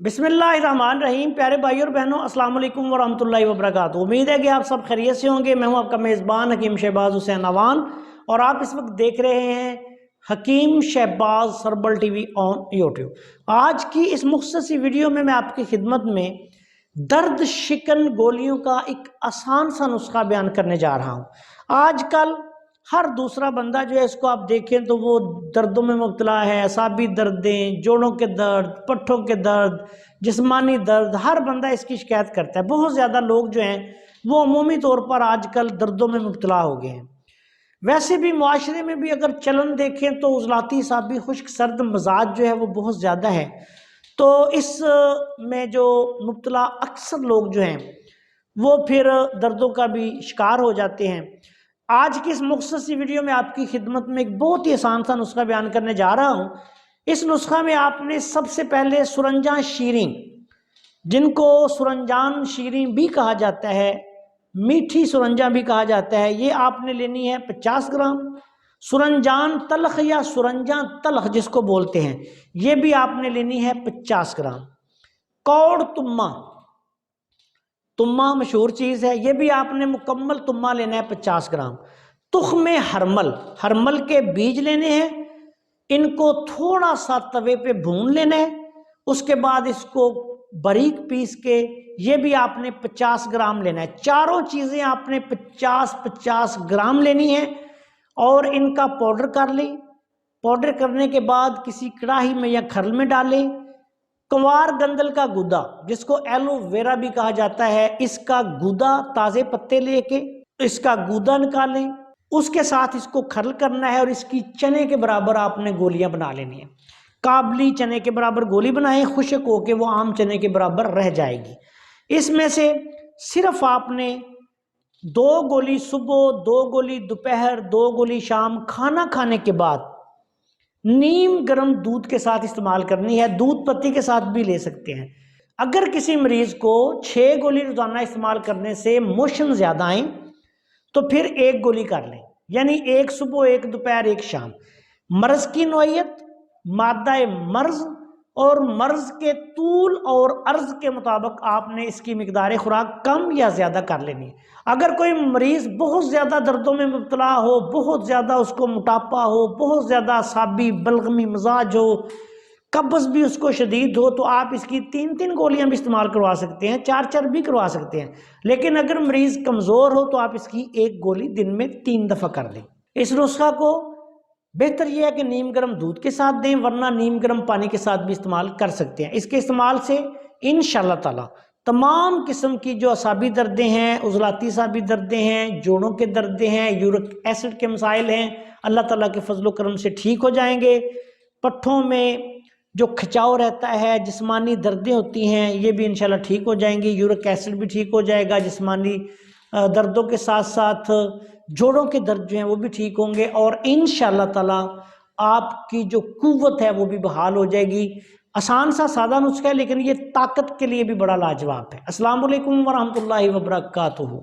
बिस्मिल्लाहिर्रहमानिर्रहीम। प्यारे भाई और बहनों, अस्सलाम वालेकुम वरहमतुल्लाहि वबरकातुहू। उम्मीद है कि आप सब खैरियत से होंगे। मैं हूं आपका मेज़बान हकीम शहबाज हुसैन अवान और आप इस वक्त देख रहे हैं Hakim Shahbaz herbal TV on YouTube. आज की इस मुख्तसर सी वीडियो में मैं आपकी खिदमत में दर्द शिकन गोलियों का एक आसान सा नुस्खा बयान करने जा रहा हूँ। आजकल हर दूसरा बंदा जो है, इसको आप देखें तो वो दर्दों में मुब्तला है। असाबी दर्दें, जोड़ों के दर्द, पट्ठों के दर्द, जिस्मानी दर्द, हर बंदा इसकी शिकायत करता है। बहुत ज़्यादा लोग जो हैं वो अमूमी तौर पर आजकल दर्दों में मुब्तला हो गए हैं। वैसे भी मुआशरे में भी अगर चलन देखें तो उजलाती साबी खुश्क सर्द मजाज जो है वो बहुत ज़्यादा है। तो इस में जो मुब्तला अक्सर लोग जो हैं वो फिर दर्दों का भी शिकार हो जाते हैं। आज की इस मुख्तसर सी वीडियो में आपकी खिदमत में एक बहुत ही आसान सा नुस्खा बयान करने जा रहा हूँ। इस नुस्खा में आपने सबसे पहले सुरंजा शीरीं, जिनको सुरंजान शीरीं भी कहा जाता है, मीठी सुरंजा भी कहा जाता है, ये आपने लेनी है 50 ग्राम। सुरंजान तलख या सुरंजा तलख जिसको बोलते हैं, ये भी आपने लेनी है 50 ग्राम। कौड़ तुम्मा, तुम्मा मशहूर चीज़ है, ये भी आपने मुकम्मल तुम्मा लेना है 50 ग्राम। तुख्मे हरमल, हरमल के बीज लेने हैं, इनको थोड़ा सा तवे पे भून लेना है। उसके बाद इसको बारीक पीस के ये भी आपने 50 ग्राम लेना है। चारों चीज़ें आपने 50-50 ग्राम लेनी है और इनका पाउडर कर लें। पाउडर करने के बाद किसी कढ़ाई में या खरल में डालें। कंवार गंदल का गुदा, जिसको एलोवेरा भी कहा जाता है, इसका गुदा, ताज़े पत्ते लेके इसका गुदा निकालें। उसके साथ इसको खरल करना है और इसकी चने के बराबर आपने गोलियां बना लेनी है। काबली चने के बराबर गोली बनाएं, खुश्क होके वो आम चने के बराबर रह जाएगी। इसमें से सिर्फ आपने 2 गोली सुबह, 2 गोली दोपहर, 2 गोली शाम, खाना खाने के बाद नीम गर्म दूध के साथ इस्तेमाल करनी है। दूध पत्ती के साथ भी ले सकते हैं। अगर किसी मरीज को 6 गोली रोजाना इस्तेमाल करने से मोशन ज्यादा आए तो फिर 1 गोली कर लें, यानी 1 सुबह, 1 दोपहर, 1 शाम। मर्ज की नौयत, मादा मर्ज और मर्ज के तूल और अर्ज के मुताबिक आपने इसकी मिकदार खुराक कम या ज़्यादा कर लेनी है। अगर कोई मरीज़ बहुत ज़्यादा दर्दों में मुब्तला हो, बहुत ज़्यादा उसको मोटापा हो, बहुत ज़्यादा असाबी बलगमी मिजाज हो, कब्ज़ भी उसको शदीद हो, तो आप इसकी 3-3 गोलियां भी इस्तेमाल करवा सकते हैं, 4-4 भी करवा सकते हैं। लेकिन अगर मरीज़ कमज़ोर हो तो आप इसकी 1 गोली दिन में 3 दफ़ा कर दें। इस नुस्खा को बेहतर यह है कि नीम गर्म दूध के साथ दें, वरना नीम गर्म पानी के साथ भी इस्तेमाल कर सकते हैं। इसके इस्तेमाल से इंशाअल्लाह ताला तमाम किस्म की जो असाबी दर्दें हैं, उजलाती साबी दर्दें हैं, जोड़ों के दर्दें हैं, यूरिक एसिड के मसाइल हैं, अल्लाह ताला के फजल करम से ठीक हो जाएंगे। पट्ठों में जो खिंचाव रहता है, जिस्मानी दर्दें होती हैं, ये भी इंशाल्लाह ठीक हो जाएंगी। यूरिक एसिड भी ठीक हो जाएगा। जिस्मानी दर्दों के साथ साथ जोड़ों के दर्द जो हैं वो भी ठीक होंगे और इंशाअल्लाह ताला आपकी जो कुव्वत है वो भी बहाल हो जाएगी। आसान सा सादा नुस्खा है, लेकिन ये ताकत के लिए भी बड़ा लाजवाब है। अस्सलाम वालेकुम वरहमतुल्लाहि वबरकातुहू।